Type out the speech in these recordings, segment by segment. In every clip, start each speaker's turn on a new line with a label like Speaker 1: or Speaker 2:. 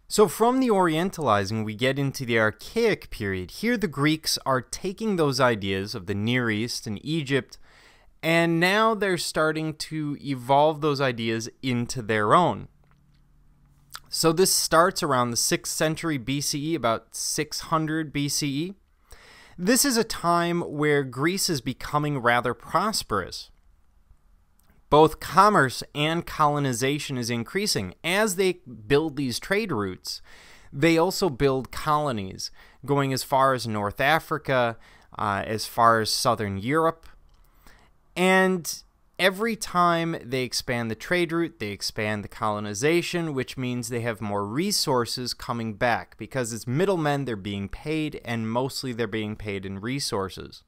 Speaker 1: So from the Orientalizing, we get into the Archaic period. Here the Greeks are taking those ideas of the Near East and Egypt, and now they're starting to evolve those ideas into their own. So this starts around the 6th century BCE, about 600 BCE. This is a time where Greece is becoming rather prosperous. Both commerce and colonization is increasing. As they build these trade routes, they also build colonies, going as far as North Africa, as far as Southern Europe. And every time they expand the trade route, they expand the colonization, which means they have more resources coming back, because as middlemen, they're being paid, and mostly they're being paid in resources.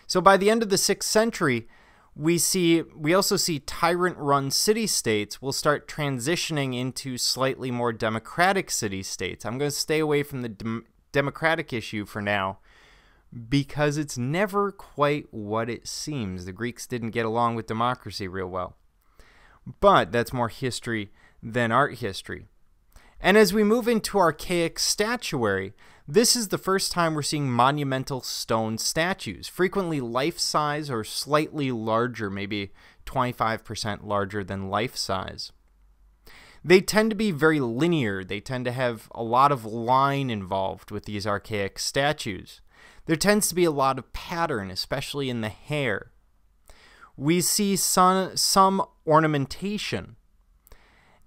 Speaker 1: So by the end of the 6th century, we also see tyrant-run city-states will start transitioning into slightly more democratic city-states. I'm going to stay away from the democratic issue for now, because it's never quite what it seems. The Greeks didn't get along with democracy real well. But that's more history than art history. And as we move into Archaic Statuary, this is the first time we're seeing monumental stone statues, frequently life-size or slightly larger, maybe 25% larger than life-size. They tend to be very linear. They tend to have a lot of line involved with these archaic statues. There tends to be a lot of pattern, especially in the hair. We see some ornamentation,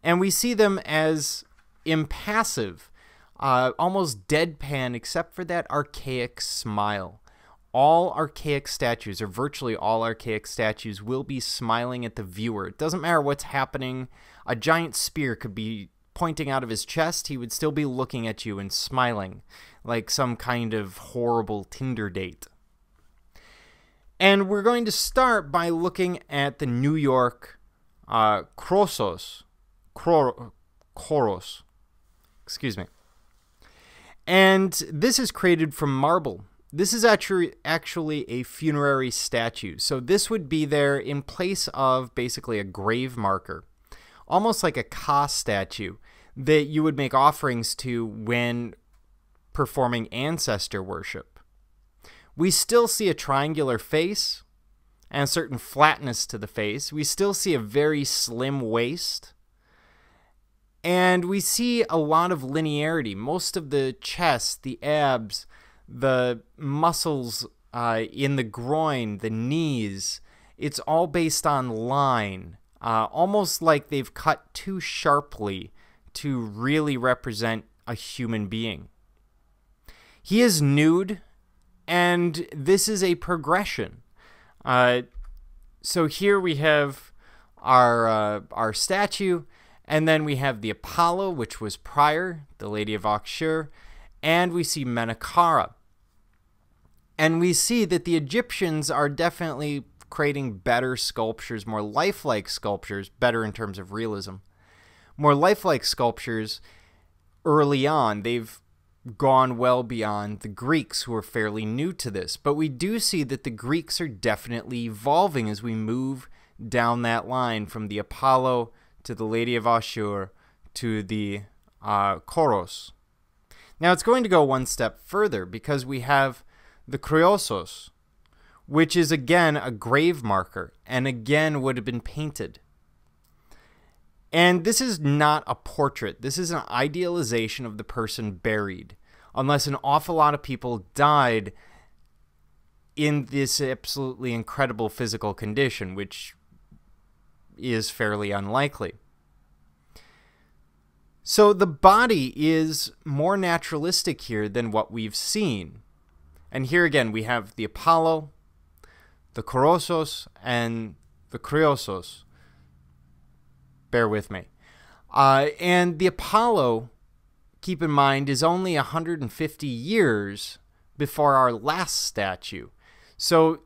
Speaker 1: and we see them as impassive, almost deadpan, except for that archaic smile. All archaic statues, or virtually all archaic statues, will be smiling at the viewer. It doesn't matter what's happening. A giant spear could be pointing out of his chest. He would still be looking at you and smiling, like some kind of horrible Tinder date. And we're going to start by looking at the New York Kouros. Excuse me. And this is created from marble. This is actually a funerary statue. So this would be there in place of basically a grave marker, almost like a Ka statue that you would make offerings to when performing ancestor worship. We still see a triangular face and a certain flatness to the face. We still see a very slim waist. And we see a lot of linearity. Most of the chest, the abs, the muscles in the groin, the knees, it's all based on line. Almost like they've cut too sharply to really represent a human being. He is nude, and this is a progression. So here we have our statue, and then we have the Apollo, which was prior, the Lady of Akshur, and we see Menakara. And we see that the Egyptians are definitely creating better sculptures, more lifelike sculptures, better in terms of realism. More lifelike sculptures early on. They've gone well beyond the Greeks, who are fairly new to this. But we do see that the Greeks are definitely evolving as we move down that line from the Apollo to the Lady of Ashur to the Kouros. Now it's going to go one step further, because we have the Kriosos, which is again a grave marker and again would have been painted. And this is not a portrait. This is an idealization of the person buried, unless an awful lot of people died in this absolutely incredible physical condition, which is fairly unlikely. So the body is more naturalistic here than what we've seen. And here again we have the Apollo, the Kourosos, and the Kriosos. Bear with me. And the Apollo, keep in mind, is only 150 years before our last statue. So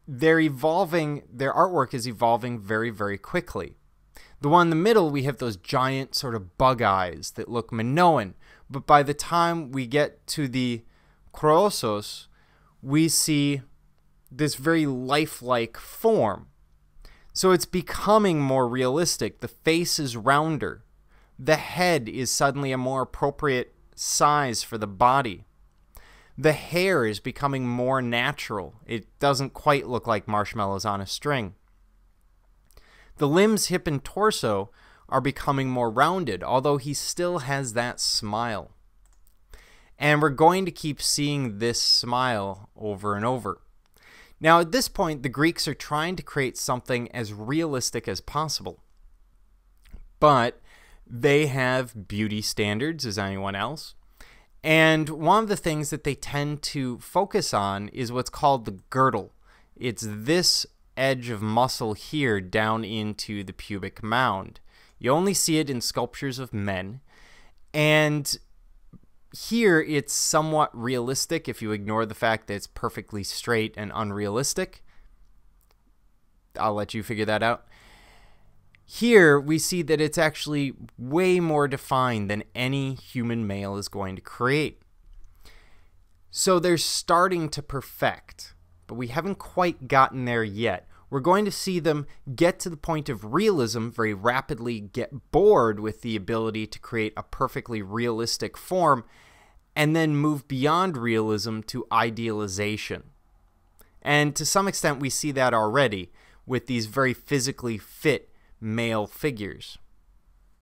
Speaker 1: they're evolving, their artwork is evolving very, very quickly. The one in the middle, we have those giant sort of bug eyes that look Minoan. But by the time we get to the Kourosos, we see this very lifelike form. So it's becoming more realistic. The face is rounder. The head is suddenly a more appropriate size for the body. The hair is becoming more natural. It doesn't quite look like marshmallows on a string. The limbs, hip, and torso are becoming more rounded, although he still has that smile. And we're going to keep seeing this smile over and over. Now, at this point, the Greeks are trying to create something as realistic as possible. But they have beauty standards as anyone else. And one of the things that they tend to focus on is what's called the girdle. It's this edge of muscle here down into the pubic mound. You only see it in sculptures of men. And here it's somewhat realistic if you ignore the fact that it's perfectly straight and unrealistic. I'll let you figure that out. Here we see that it's actually way more defined than any human male is going to create. So they're starting to perfect, but we haven't quite gotten there yet. We're going to see them get to the point of realism very rapidly, get bored with the ability to create a perfectly realistic form, and then move beyond realism to idealization. And to some extent we see that already with these very physically fit male figures.